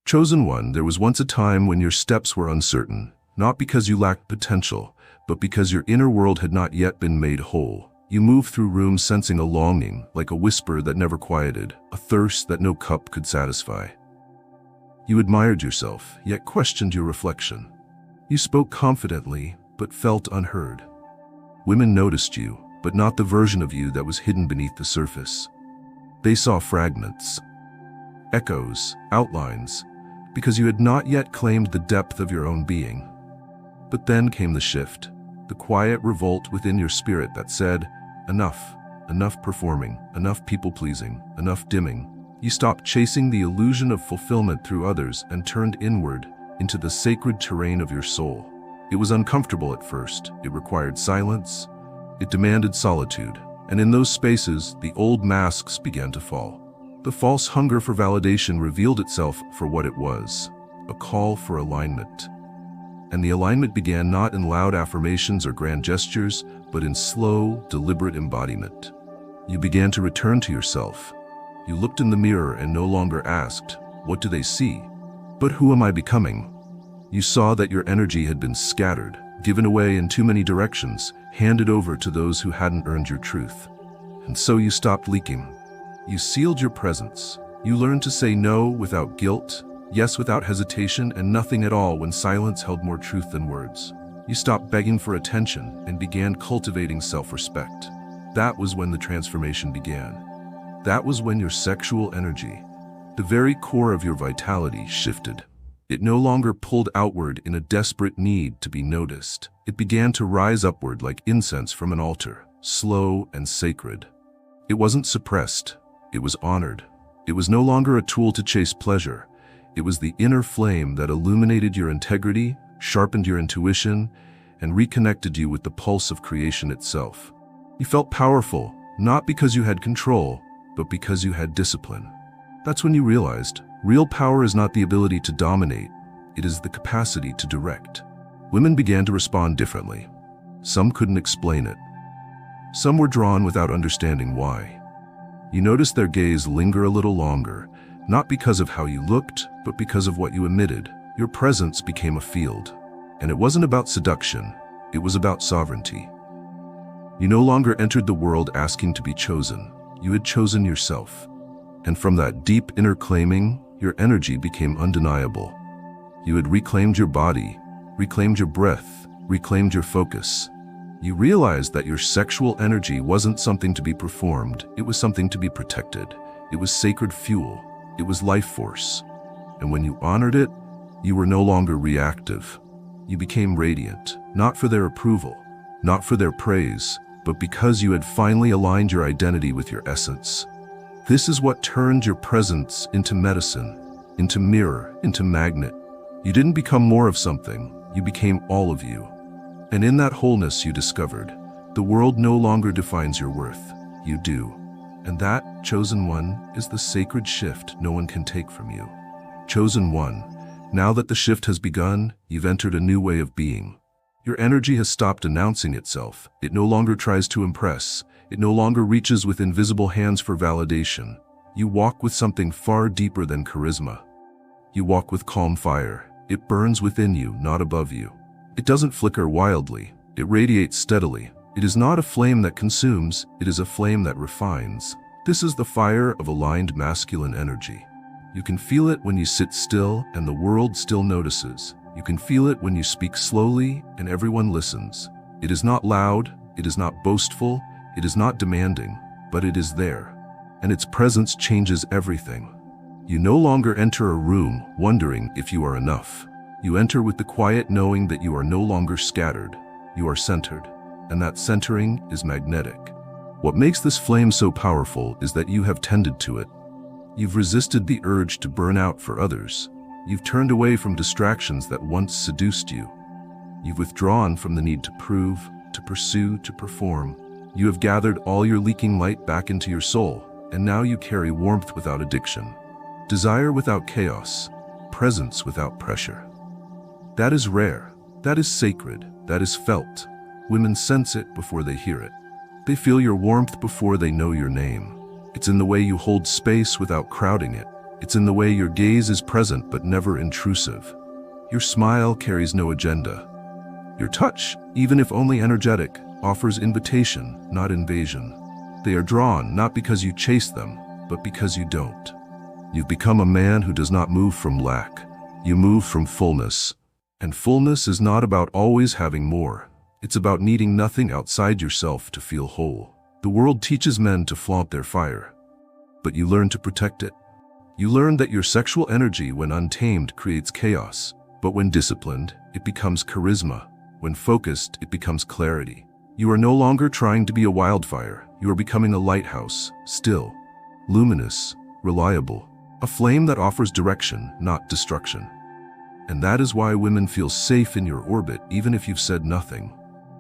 Chosen one, there was once a time when your steps were uncertain, not because you lacked potential, but because your inner world had not yet been made whole. You moved through rooms sensing a longing, like a whisper that never quieted, a thirst that no cup could satisfy. You admired yourself, yet questioned your reflection. You spoke confidently, but felt unheard. Women noticed you, but not the version of you that was hidden beneath the surface. They saw fragments, echoes, outlines, because you had not yet claimed the depth of your own being. But then came the shift, the quiet revolt within your spirit that said, enough, enough performing, enough people-pleasing, enough dimming. You stopped chasing the illusion of fulfillment through others and turned inward into the sacred terrain of your soul. It was uncomfortable at first. It required silence. It demanded solitude. And in those spaces, the old masks began to fall. The false hunger for validation revealed itself for what it was, a call for alignment. And the alignment began not in loud affirmations or grand gestures, but in slow, deliberate embodiment. You began to return to yourself. You looked in the mirror and no longer asked, "What do they see?" but "Who am I becoming?" You saw that your energy had been scattered, given away in too many directions, handed over to those who hadn't earned your truth. And so you stopped leaking. You sealed your presence. You learned to say no without guilt, yes without hesitation, and nothing at all when silence held more truth than words. You stopped begging for attention and began cultivating self-respect. That was when the transformation began. That was when your sexual energy, the very core of your vitality, shifted. It no longer pulled outward in a desperate need to be noticed. It began to rise upward like incense from an altar, slow and sacred. It wasn't suppressed. It was honored. It was no longer a tool to chase pleasure. It was the inner flame that illuminated your integrity, sharpened your intuition, and reconnected you with the pulse of creation itself. You felt powerful, not because you had control, but because you had discipline. That's when you realized, real power is not the ability to dominate, it is the capacity to direct. Women began to respond differently. Some couldn't explain it. Some were drawn without understanding why. You noticed their gaze linger a little longer, not because of how you looked, but because of what you emitted. Your presence became a field. And it wasn't about seduction, it was about sovereignty. You no longer entered the world asking to be chosen. You had chosen yourself. And from that deep inner claiming, your energy became undeniable. You had reclaimed your body, reclaimed your breath, reclaimed your focus. You realized that your sexual energy wasn't something to be performed, it was something to be protected. It was sacred fuel. It was life force. And when you honored it, you were no longer reactive. You became radiant, not for their approval, not for their praise, but because you had finally aligned your identity with your essence. This is what turned your presence into medicine, into mirror, into magnet. You didn't become more of something, you became all of you. And in that wholeness you discovered, the world no longer defines your worth, you do. And that, chosen one, is the sacred shift no one can take from you. Chosen one, now that the shift has begun, you've entered a new way of being. Your energy has stopped announcing itself. It no longer tries to impress. It no longer reaches with invisible hands for validation. You walk with something far deeper than charisma. You walk with calm fire. It burns within you, not above you. It doesn't flicker wildly. It radiates steadily. It is not a flame that consumes, it is a flame that refines. This is the fire of aligned masculine energy. You can feel it when you sit still and the world still notices. You can feel it when you speak slowly and everyone listens. It is not loud, it is not boastful, it is not demanding, but it is there. And its presence changes everything. You no longer enter a room wondering if you are enough. You enter with the quiet knowing that you are no longer scattered. You are centered. And that centering is magnetic. What makes this flame so powerful is that you have tended to it. You've resisted the urge to burn out for others. You've turned away from distractions that once seduced you. You've withdrawn from the need to prove, to pursue, to perform. You have gathered all your leaking light back into your soul, and now you carry warmth without addiction, desire without chaos, presence without pressure. That is rare, that is sacred, that is felt. Women sense it before they hear it. They feel your warmth before they know your name. It's in the way you hold space without crowding it. It's in the way your gaze is present but never intrusive. Your smile carries no agenda. Your touch, even if only energetic, offers invitation, not invasion. They are drawn not because you chase them, but because you don't. You've become a man who does not move from lack. You move from fullness. And fullness is not about always having more. It's about needing nothing outside yourself to feel whole. The world teaches men to flaunt their fire, but you learn to protect it. You learn that your sexual energy, when untamed, creates chaos, but when disciplined, it becomes charisma. When focused, it becomes clarity. You are no longer trying to be a wildfire. You are becoming a lighthouse, still, luminous, reliable, a flame that offers direction, not destruction. And that is why women feel safe in your orbit, even if you've said nothing.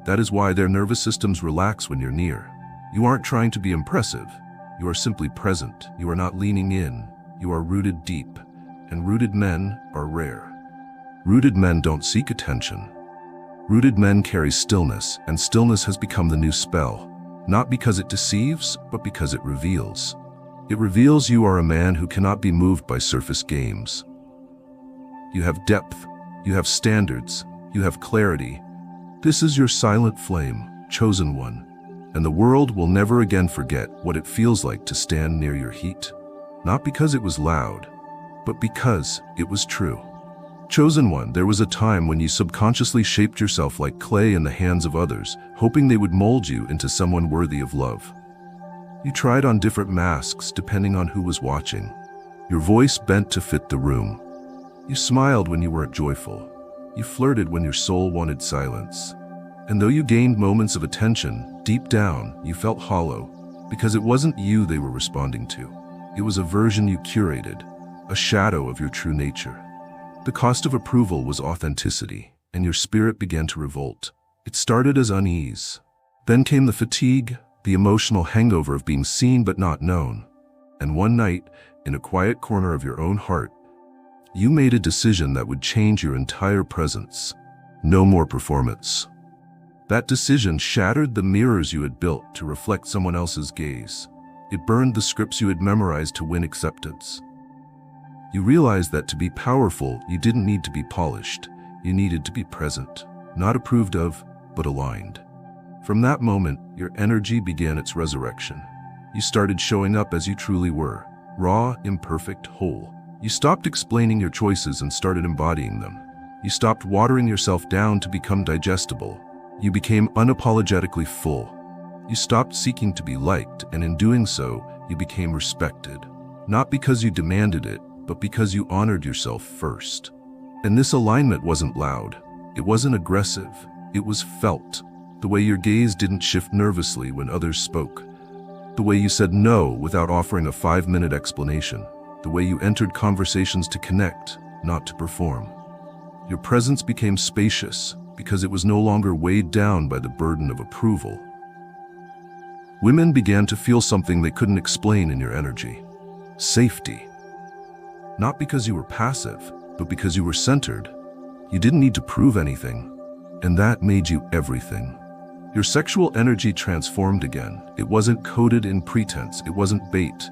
That is why their nervous systems relax when you're near. You aren't trying to be impressive. You are simply present. You are not leaning in. You are rooted deep. And rooted men are rare. Rooted men don't seek attention. Rooted men carry stillness, and stillness has become the new spell. Not because it deceives, but because it reveals. It reveals you are a man who cannot be moved by surface games. You have depth. You have standards. You have clarity. This is your silent flame, chosen one. And the world will never again forget what it feels like to stand near your heat. Not because it was loud, but because it was true. Chosen one, there was a time when you subconsciously shaped yourself like clay in the hands of others, hoping they would mold you into someone worthy of love. You tried on different masks depending on who was watching. Your voice bent to fit the room. You smiled when you weren't joyful. You flirted when your soul wanted silence. And though you gained moments of attention, deep down, you felt hollow, because it wasn't you they were responding to. It was a version you curated, a shadow of your true nature. The cost of approval was authenticity, and your spirit began to revolt. It started as unease. Then came the fatigue, the emotional hangover of being seen but not known. And one night, in a quiet corner of your own heart, you made a decision that would change your entire presence. No more performance. That decision shattered the mirrors you had built to reflect someone else's gaze. It burned the scripts you had memorized to win acceptance. You realized that to be powerful, you didn't need to be polished. You needed to be present, not approved of, but aligned. From that moment, your energy began its resurrection. You started showing up as you truly were, raw, imperfect, whole. You stopped explaining your choices and started embodying them. You stopped watering yourself down to become digestible. You became unapologetically full. You stopped seeking to be liked, and in doing so, you became respected. Not because you demanded it, but because you honored yourself first. And this alignment wasn't loud. It wasn't aggressive. It was felt. The way your gaze didn't shift nervously when others spoke. The way you said no without offering a 5-minute explanation. The way you entered conversations to connect, not to perform. Your presence became spacious because it was no longer weighed down by the burden of approval. Women began to feel something they couldn't explain in your energy. Safety. Not because you were passive, but because you were centered. You didn't need to prove anything, and that made you everything. Your sexual energy transformed again. It wasn't coded in pretense. It wasn't bait.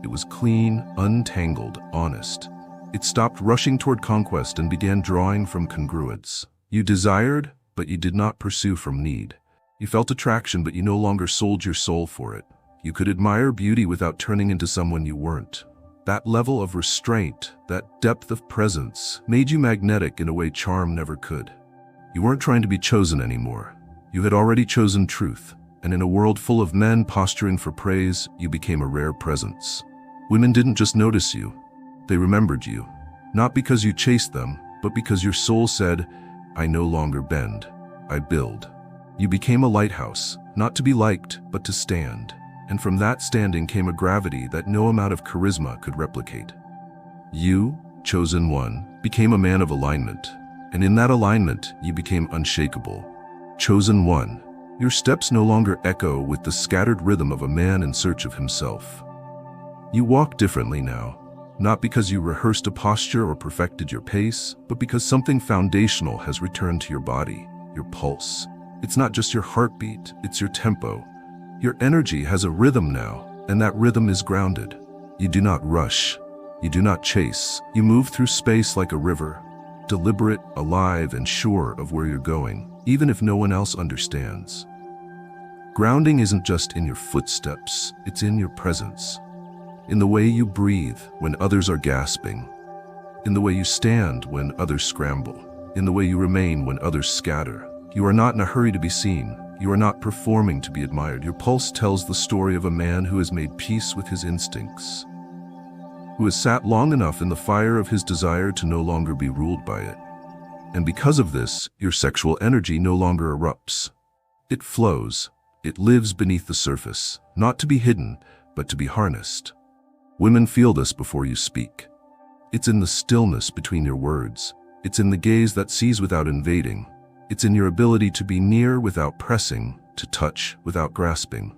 It was clean, untangled, honest. It stopped rushing toward conquest and began drawing from congruence. You desired, but you did not pursue from need. You felt attraction, but you no longer sold your soul for it. You could admire beauty without turning into someone you weren't. That level of restraint, that depth of presence, made you magnetic in a way charm never could. You weren't trying to be chosen anymore. You had already chosen truth, and in a world full of men posturing for praise, you became a rare presence. Women didn't just notice you, they remembered you. Not because you chased them, but because your soul said, I no longer bend, I build. You became a lighthouse, not to be liked, but to stand. And from that standing came a gravity that no amount of charisma could replicate. You, chosen one, became a man of alignment, and in that alignment, you became unshakable. Chosen one, your steps no longer echo with the scattered rhythm of a man in search of himself. You walk differently now, not because you rehearsed a posture or perfected your pace, but because something foundational has returned to your body, your pulse. It's not just your heartbeat, it's your tempo. Your energy has a rhythm now, and that rhythm is grounded. You do not rush. You do not chase. You move through space like a river, deliberate, alive, and sure of where you're going, even if no one else understands. Grounding isn't just in your footsteps, it's in your presence. In the way you breathe when others are gasping. In the way you stand when others scramble. In the way you remain when others scatter. You are not in a hurry to be seen. You are not performing to be admired. Your pulse tells the story of a man who has made peace with his instincts, who has sat long enough in the fire of his desire to no longer be ruled by it. And because of this, your sexual energy no longer erupts. It flows. It lives beneath the surface, not to be hidden, but to be harnessed. Women feel this before you speak. It's in the stillness between your words. It's in the gaze that sees without invading. It's in your ability to be near without pressing, to touch without grasping.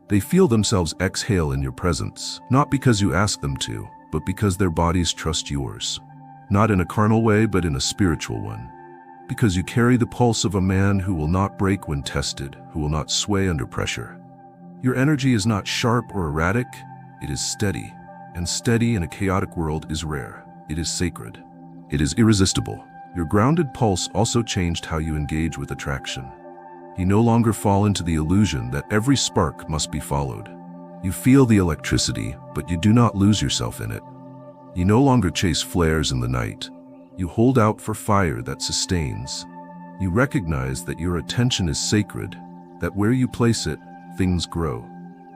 They feel themselves exhale in your presence, not because you ask them to, but because their bodies trust yours. Not in a carnal way, but in a spiritual one. Because you carry the pulse of a man who will not break when tested, who will not sway under pressure. Your energy is not sharp or erratic, it is steady. And steady in a chaotic world is rare. It is sacred. It is irresistible. Your grounded pulse also changed how you engage with attraction. You no longer fall into the illusion that every spark must be followed. You feel the electricity, but you do not lose yourself in it. You no longer chase flares in the night. You hold out for fire that sustains. You recognize that your attention is sacred, that where you place it, things grow.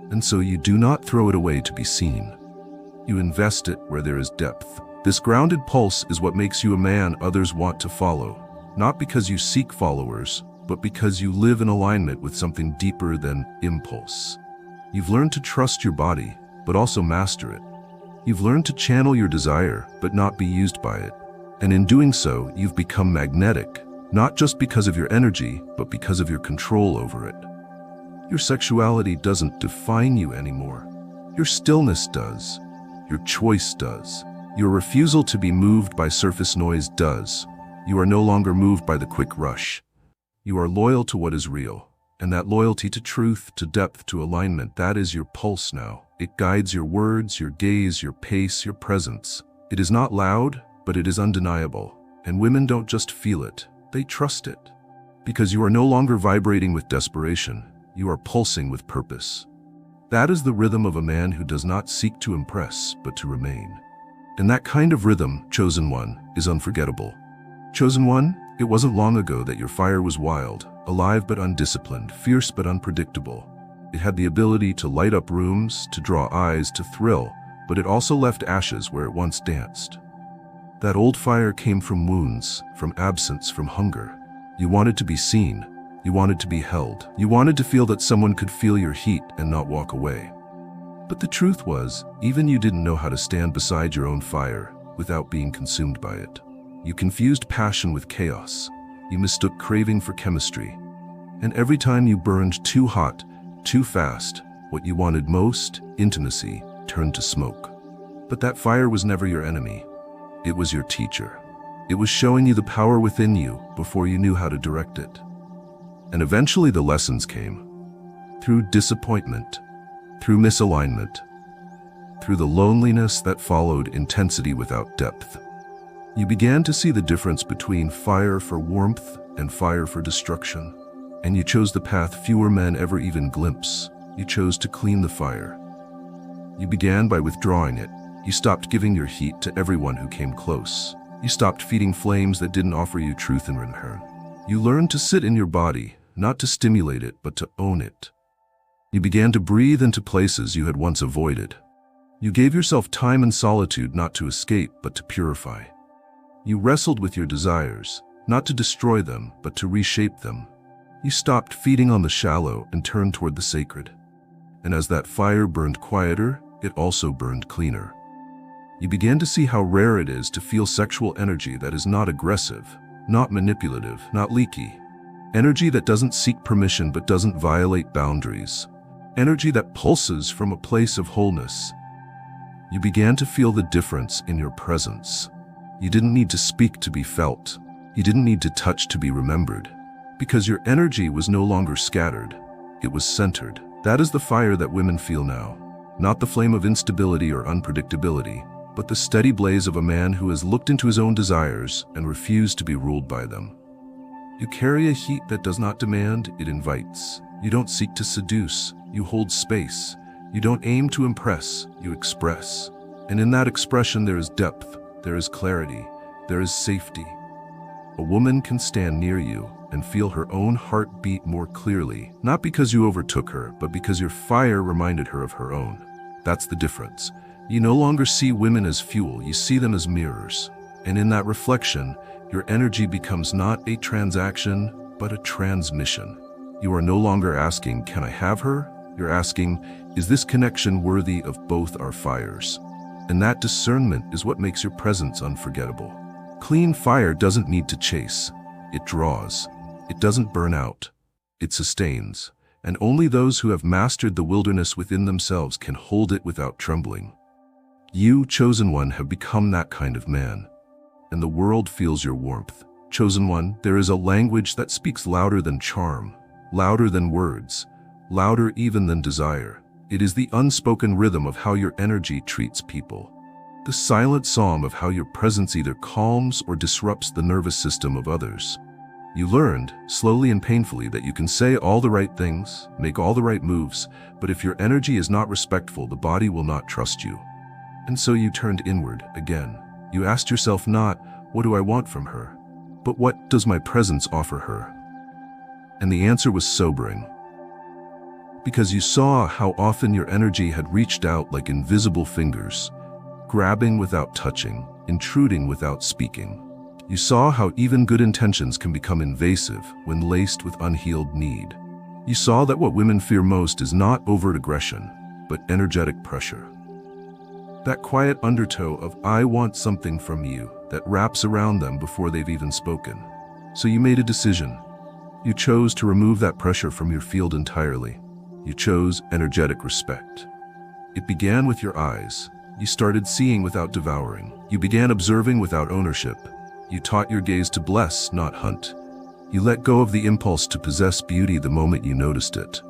And so you do not throw it away to be seen. You invest it where there is depth. This grounded pulse is what makes you a man others want to follow, not because you seek followers, but because you live in alignment with something deeper than impulse. You've learned to trust your body, but also master it. You've learned to channel your desire, but not be used by it. And in doing so, you've become magnetic, not just because of your energy, but because of your control over it. Your sexuality doesn't define you anymore. Your stillness does. Your choice does. Your refusal to be moved by surface noise does. You are no longer moved by the quick rush. You are loyal to what is real. And that loyalty to truth, to depth, to alignment, that is your pulse now. It guides your words, your gaze, your pace, your presence. It is not loud, but it is undeniable. And women don't just feel it, they trust it. Because you are no longer vibrating with desperation, you are pulsing with purpose. That is the rhythm of a man who does not seek to impress, but to remain. And that kind of rhythm, chosen one, is unforgettable. Chosen one, it wasn't long ago that your fire was wild, alive but undisciplined, fierce but unpredictable. It had the ability to light up rooms, to draw eyes, to thrill, but it also left ashes where it once danced. That old fire came from wounds, from absence, from hunger. You wanted to be seen. You wanted to be held. You wanted to feel that someone could feel your heat and not walk away. But the truth was, even you didn't know how to stand beside your own fire without being consumed by it. You confused passion with chaos. You mistook craving for chemistry. And every time you burned too hot, too fast, what you wanted most, intimacy, turned to smoke. But that fire was never your enemy. It was your teacher. It was showing you the power within you before you knew how to direct it. And eventually the lessons came. Through disappointment, through misalignment, through the loneliness that followed intensity without depth. You began to see the difference between fire for warmth and fire for destruction. And you chose the path fewer men ever even glimpse. You chose to clean the fire. You began by withdrawing it. You stopped giving your heat to everyone who came close. You stopped feeding flames that didn't offer you truth in return. You learned to sit in your body, not to stimulate it, but to own it. You began to breathe into places you had once avoided. You gave yourself time and solitude not to escape, but to purify. You wrestled with your desires, not to destroy them, but to reshape them. You stopped feeding on the shallow and turned toward the sacred. And as that fire burned quieter, it also burned cleaner. You began to see how rare it is to feel sexual energy that is not aggressive, not manipulative, not leaky. Energy that doesn't seek permission but doesn't violate boundaries. Energy that pulses from a place of wholeness. You began to feel the difference in your presence. You didn't need to speak to be felt. You didn't need to touch to be remembered. Because your energy was no longer scattered. It was centered. That is the fire that women feel now. Not the flame of instability or unpredictability, but the steady blaze of a man who has looked into his own desires and refused to be ruled by them. You carry a heat that does not demand, it invites. You don't seek to seduce, you hold space. You don't aim to impress, you express. And in that expression there is depth, there is clarity, there is safety. A woman can stand near you and feel her own heart beat more clearly, not because you overtook her, but because your fire reminded her of her own. That's the difference. You no longer see women as fuel, you see them as mirrors. And in that reflection, your energy becomes not a transaction, but a transmission. You are no longer asking, can I have her? You're asking, is this connection worthy of both our fires? And that discernment is what makes your presence unforgettable. Clean fire doesn't need to chase. It draws. It doesn't burn out. It sustains. And only those who have mastered the wilderness within themselves can hold it without trembling. You, chosen one, have become that kind of man. And the world feels your warmth. Chosen one, there is a language that speaks louder than charm, louder than words, louder even than desire. It is the unspoken rhythm of how your energy treats people. The silent psalm of how your presence either calms or disrupts the nervous system of others. You learned, slowly and painfully, that you can say all the right things, make all the right moves, but if your energy is not respectful, the body will not trust you. And so you turned inward again. You asked yourself not, what do I want from her? But what does my presence offer her? And the answer was sobering. Because you saw how often your energy had reached out like invisible fingers, grabbing without touching, intruding without speaking. You saw how even good intentions can become invasive when laced with unhealed need. You saw that what women fear most is not overt aggression, but energetic pressure. That quiet undertow of "I want something from you" that wraps around them before they've even spoken. So you made a decision. You chose to remove that pressure from your field entirely. You chose energetic respect. It began with your eyes. You started seeing without devouring. You began observing without ownership. You taught your gaze to bless, not hunt. You let go of the impulse to possess beauty the moment you noticed it.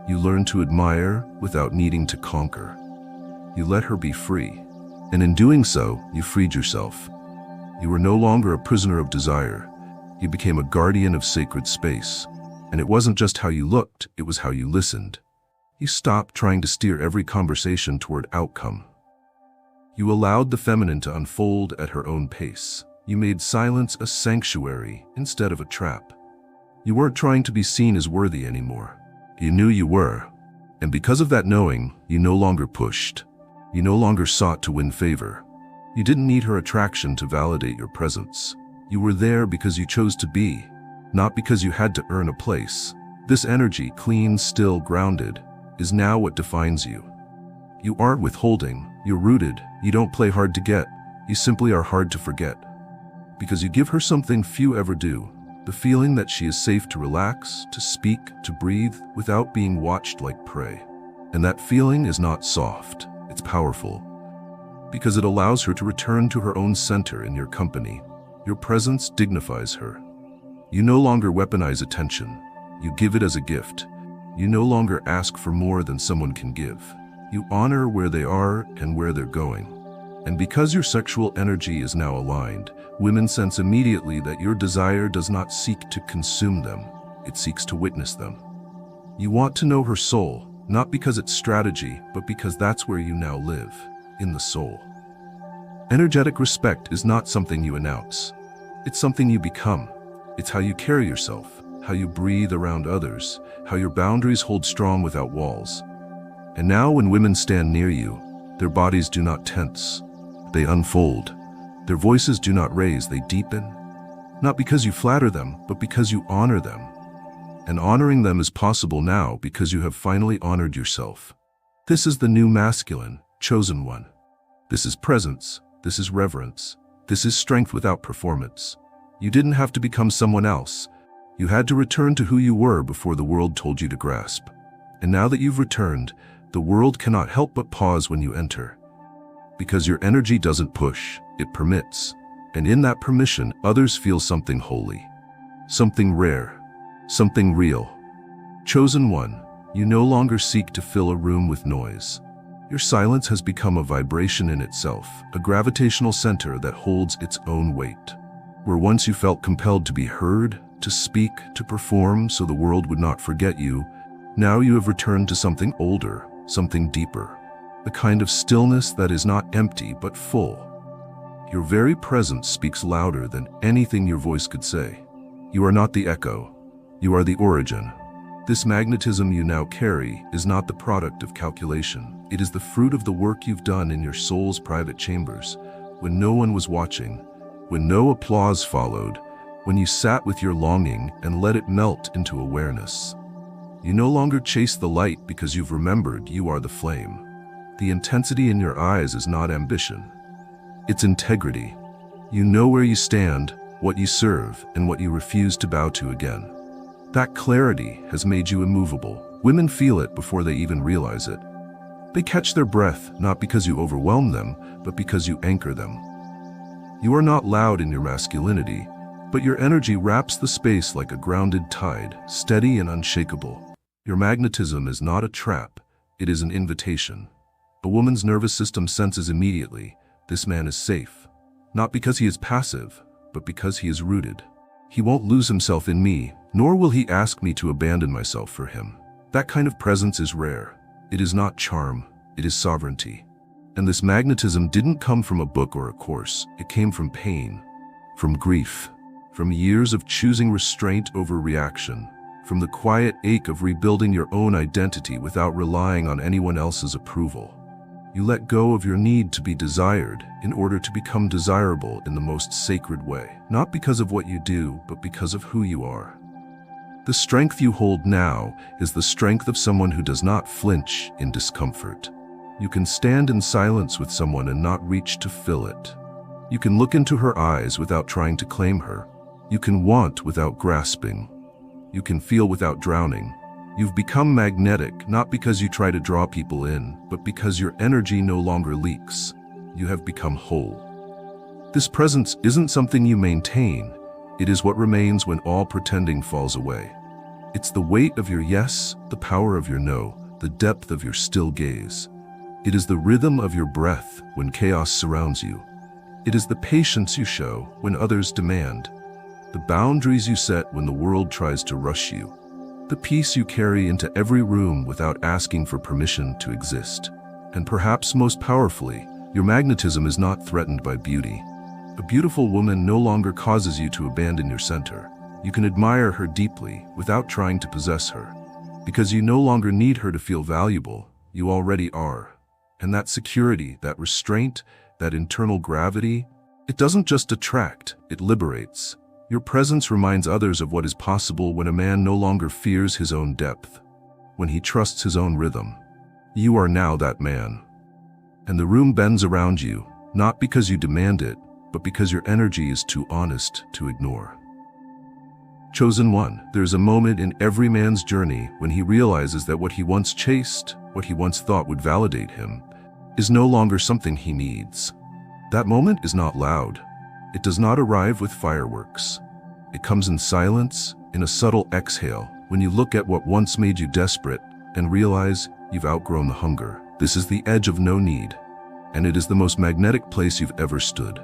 You learned to admire without needing to conquer. You let her be free. And in doing so, you freed yourself. You were no longer a prisoner of desire. You became a guardian of sacred space. And it wasn't just how you looked, it was how you listened. You stopped trying to steer every conversation toward outcome. You allowed the feminine to unfold at her own pace. You made silence a sanctuary instead of a trap. You weren't trying to be seen as worthy anymore. You knew you were. And because of that knowing, you no longer pushed. You no longer sought to win favor. You didn't need her attraction to validate your presence. You were there because you chose to be, not because you had to earn a place. This energy, clean, still, grounded, is now what defines you. You aren't withholding, you're rooted. You don't play hard to get, you simply are hard to forget. Because you give her something few ever do, the feeling that she is safe to relax, to speak, to breathe, without being watched like prey. And that feeling is not soft, it's powerful. Because it allows her to return to her own center in your company. Your presence dignifies her. You no longer weaponize attention, you give it as a gift. You no longer ask for more than someone can give. You honor where they are and where they're going. And because your sexual energy is now aligned, women sense immediately that your desire does not seek to consume them, it seeks to witness them. You want to know her soul, not because it's strategy, but because that's where you now live, in the soul. Energetic respect is not something you announce. It's something you become. It's how you carry yourself, how you breathe around others, how your boundaries hold strong without walls. And now when women stand near you, their bodies do not tense. They unfold. Their voices do not raise, they deepen. Not because you flatter them, but because you honor them. And honoring them is possible now because you have finally honored yourself. This is the new masculine, chosen one. This is presence. This is reverence. This is strength without performance. You didn't have to become someone else. You had to return to who you were before the world told you to grasp. And now that you've returned, the world cannot help but pause when you enter. Because your energy doesn't push, it permits. And in that permission, others feel something holy, something rare, something real. Chosen one, you no longer seek to fill a room with noise. Your silence has become a vibration in itself, a gravitational center that holds its own weight. Where once you felt compelled to be heard, to speak, to perform so the world would not forget you, now you have returned to something older, something deeper. The kind of stillness that is not empty but full. Your very presence speaks louder than anything your voice could say. You are not the echo. You are the origin. This magnetism you now carry is not the product of calculation. It is the fruit of the work you've done in your soul's private chambers, when no one was watching, when no applause followed, when you sat with your longing and let it melt into awareness. You no longer chase the light because you've remembered you are the flame. The intensity in your eyes is not ambition. It's integrity. You know where you stand, what you serve, and what you refuse to bow to again. That clarity has made you immovable. Women feel it before they even realize it. They catch their breath not because you overwhelm them, but because you anchor them. You are not loud in your masculinity, but your energy wraps the space like a grounded tide, steady and unshakable. Your magnetism is not a trap, it is an invitation. A woman's nervous system senses immediately, this man is safe. Not because he is passive, but because he is rooted. He won't lose himself in me, nor will he ask me to abandon myself for him. That kind of presence is rare. It is not charm, it is sovereignty. And this magnetism didn't come from a book or a course. It came from pain, from grief, from years of choosing restraint over reaction, from the quiet ache of rebuilding your own identity without relying on anyone else's approval. You let go of your need to be desired in order to become desirable in the most sacred way, not because of what you do, but because of who you are. The strength you hold now is the strength of someone who does not flinch in discomfort. You can stand in silence with someone and not reach to fill it. You can look into her eyes without trying to claim her. You can want without grasping. You can feel without drowning. You've become magnetic not because you try to draw people in, but because your energy no longer leaks. You have become whole. This presence isn't something you maintain. It is what remains when all pretending falls away. It's the weight of your yes, the power of your no, the depth of your still gaze. It is the rhythm of your breath when chaos surrounds you. It is the patience you show when others demand. The boundaries you set when the world tries to rush you. The peace you carry into every room without asking for permission to exist. And perhaps most powerfully, your magnetism is not threatened by beauty. A beautiful woman no longer causes you to abandon your center. You can admire her deeply without trying to possess her. Because you no longer need her to feel valuable, you already are. And that security, that restraint, that internal gravity, it doesn't just attract, it liberates. Your presence reminds others of what is possible when a man no longer fears his own depth, when he trusts his own rhythm. You are now that man. And the room bends around you, not because you demand it, but because your energy is too honest to ignore. Chosen one, there's a moment in every man's journey when he realizes that what he once chased, what he once thought would validate him, is no longer something he needs. That moment is not loud. It does not arrive with fireworks. It comes in silence, in a subtle exhale, when you look at what once made you desperate and realize you've outgrown the hunger. This is the edge of no need, and it is the most magnetic place you've ever stood.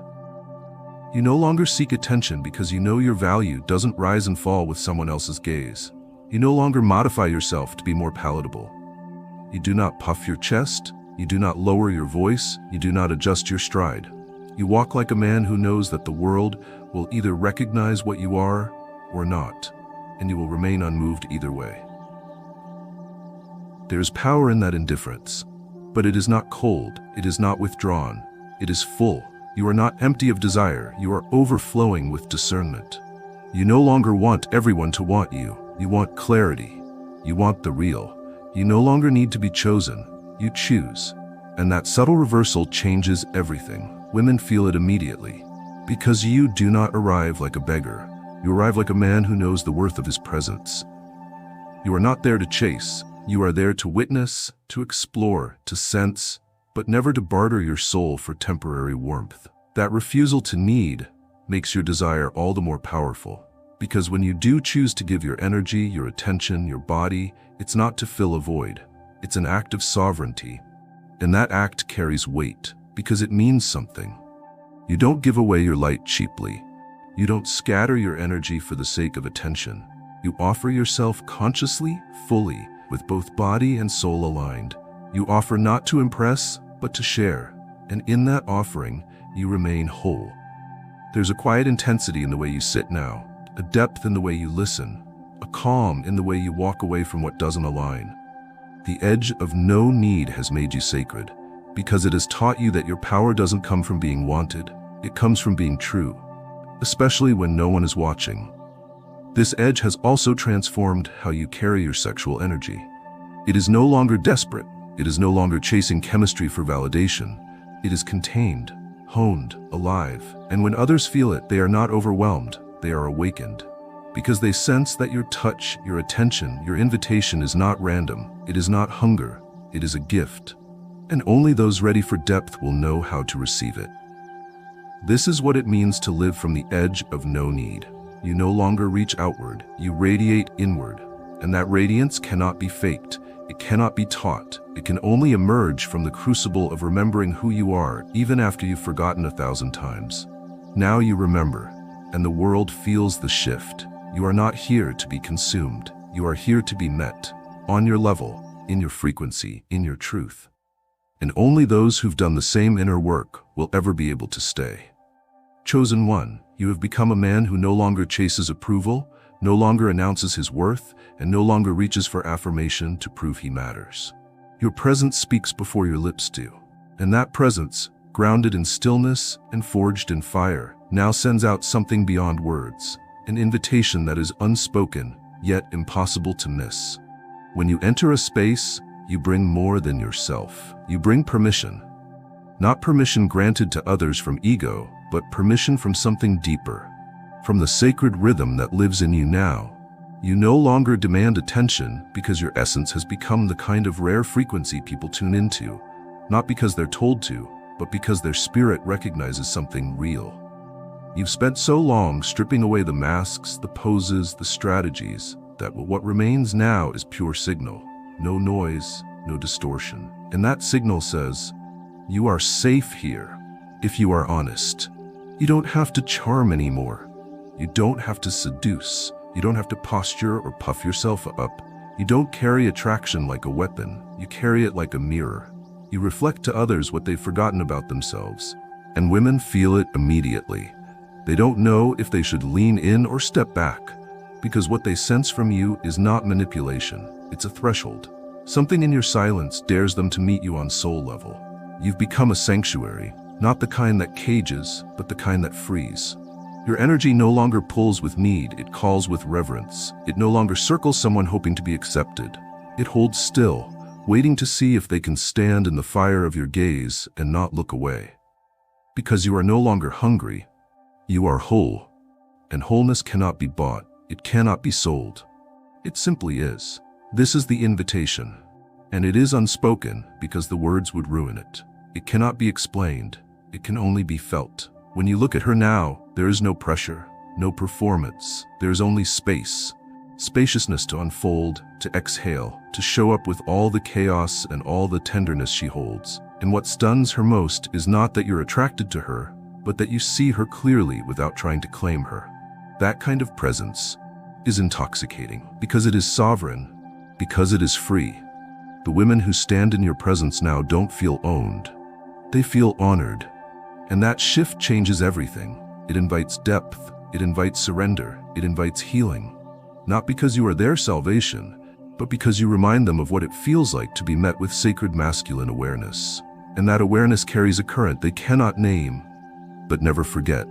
You no longer seek attention because you know your value doesn't rise and fall with someone else's gaze. You no longer modify yourself to be more palatable. You do not puff your chest, you do not lower your voice, you do not adjust your stride. You walk like a man who knows that the world will either recognize what you are or not, and you will remain unmoved either way. There is power in that indifference, but it is not cold, it is not withdrawn, it is full. You are not empty of desire, you are overflowing with discernment. You no longer want everyone to want you, you want clarity, you want the real. You no longer need to be chosen, you choose. And that subtle reversal changes everything. Women feel it immediately. Because you do not arrive like a beggar. You arrive like a man who knows the worth of his presence. You are not there to chase. You are there to witness, to explore, to sense, but never to barter your soul for temporary warmth. That refusal to need makes your desire all the more powerful. Because when you do choose to give your energy, your attention, your body, it's not to fill a void. It's an act of sovereignty. And that act carries weight, because it means something. You don't give away your light cheaply. You don't scatter your energy for the sake of attention. You offer yourself consciously, fully, with both body and soul aligned. You offer not to impress, but to share. And in that offering, you remain whole. There's a quiet intensity in the way you sit now, a depth in the way you listen, a calm in the way you walk away from what doesn't align. The edge of no need has made you sacred, because it has taught you that your power doesn't come from being wanted, it comes from being true, especially when no one is watching. This edge has also transformed how you carry your sexual energy. It is no longer desperate, it is no longer chasing chemistry for validation. It is contained, honed, alive, and when others feel it, they are not overwhelmed, they are awakened. Because they sense that your touch, your attention, your invitation is not random, it is not hunger, it is a gift. And only those ready for depth will know how to receive it. This is what it means to live from the edge of no need. You no longer reach outward, you radiate inward. And that radiance cannot be faked, it cannot be taught. It can only emerge from the crucible of remembering who you are, even after you've forgotten 1,000 times. Now you remember, and the world feels the shift. You are not here to be consumed. You are here to be met, on your level, in your frequency, in your truth. And only those who've done the same inner work will ever be able to stay. Chosen one, you have become a man who no longer chases approval, no longer announces his worth, and no longer reaches for affirmation to prove he matters. Your presence speaks before your lips do, and that presence, grounded in stillness and forged in fire, now sends out something beyond words, an invitation that is unspoken, yet impossible to miss. When you enter a space, you bring more than yourself. You bring permission. Not permission granted to others from ego, but permission from something deeper, from the sacred rhythm that lives in you now. You no longer demand attention because your essence has become the kind of rare frequency people tune into, not because they're told to, but because their spirit recognizes something real. You've spent so long stripping away the masks, the poses, the strategies, that what remains now is pure signal. No noise, no distortion. And that signal says, you are safe here if you are honest. You don't have to charm anymore. You don't have to seduce. You don't have to posture or puff yourself up. You don't carry attraction like a weapon. You carry it like a mirror. You reflect to others what they've forgotten about themselves. And women feel it immediately. They don't know if they should lean in or step back, because what they sense from you is not manipulation. It's a threshold. Something in your silence dares them to meet you on soul level. You've become a sanctuary, not the kind that cages, but the kind that frees. Your energy no longer pulls with need, it calls with reverence. It no longer circles someone hoping to be accepted. It holds still, waiting to see if they can stand in the fire of your gaze and not look away. Because you are no longer hungry, you are whole. And wholeness cannot be bought, it cannot be sold. It simply is. This is the invitation. And it is unspoken because the words would ruin it. It cannot be explained, it can only be felt. When you look at her now, there is no pressure, no performance. There is only space. Spaciousness to unfold, to exhale, to show up with all the chaos and all the tenderness she holds. And what stuns her most is not that you're attracted to her, but that you see her clearly without trying to claim her. That kind of presence is intoxicating because it is sovereign, because it is free. The women who stand in your presence now don't feel owned. They feel honored. And that shift changes everything. It invites depth, it invites surrender, it invites healing. Not because you are their salvation, but because you remind them of what it feels like to be met with sacred masculine awareness. And that awareness carries a current they cannot name, but never forget.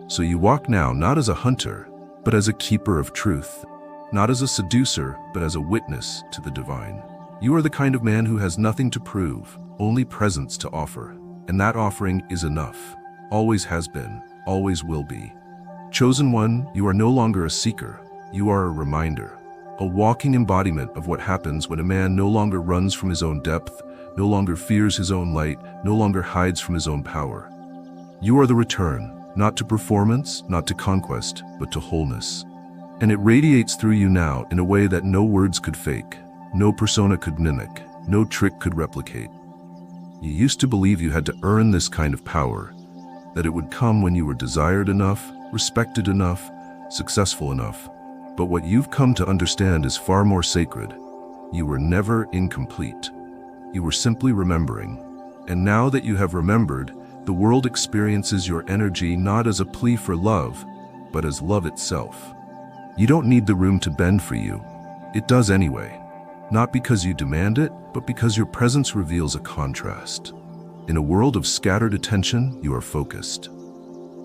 So you walk now not as a hunter, but as a keeper of truth. Not as a seducer, but as a witness to the divine. You are the kind of man who has nothing to prove, only presence to offer. And that offering is enough. Always has been, always will be. Chosen one, you are no longer a seeker. You are a reminder. A walking embodiment of what happens when a man no longer runs from his own depth, no longer fears his own light, no longer hides from his own power. You are the return, not to performance, not to conquest, but to wholeness. And it radiates through you now in a way that no words could fake, no persona could mimic, no trick could replicate. You used to believe you had to earn this kind of power, that it would come when you were desired enough, respected enough, successful enough. But what you've come to understand is far more sacred. You were never incomplete. You were simply remembering. And now that you have remembered, the world experiences your energy not as a plea for love, but as love itself. You don't need the room to bend for you. It does anyway. Not because you demand it, but because your presence reveals a contrast. In a world of scattered attention, you are focused.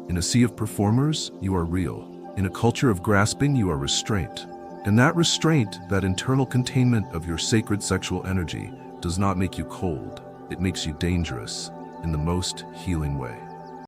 In a sea of performers, you are real. In a culture of grasping, you are restraint. And that restraint, that internal containment of your sacred sexual energy, does not make you cold. It makes you dangerous in the most healing way.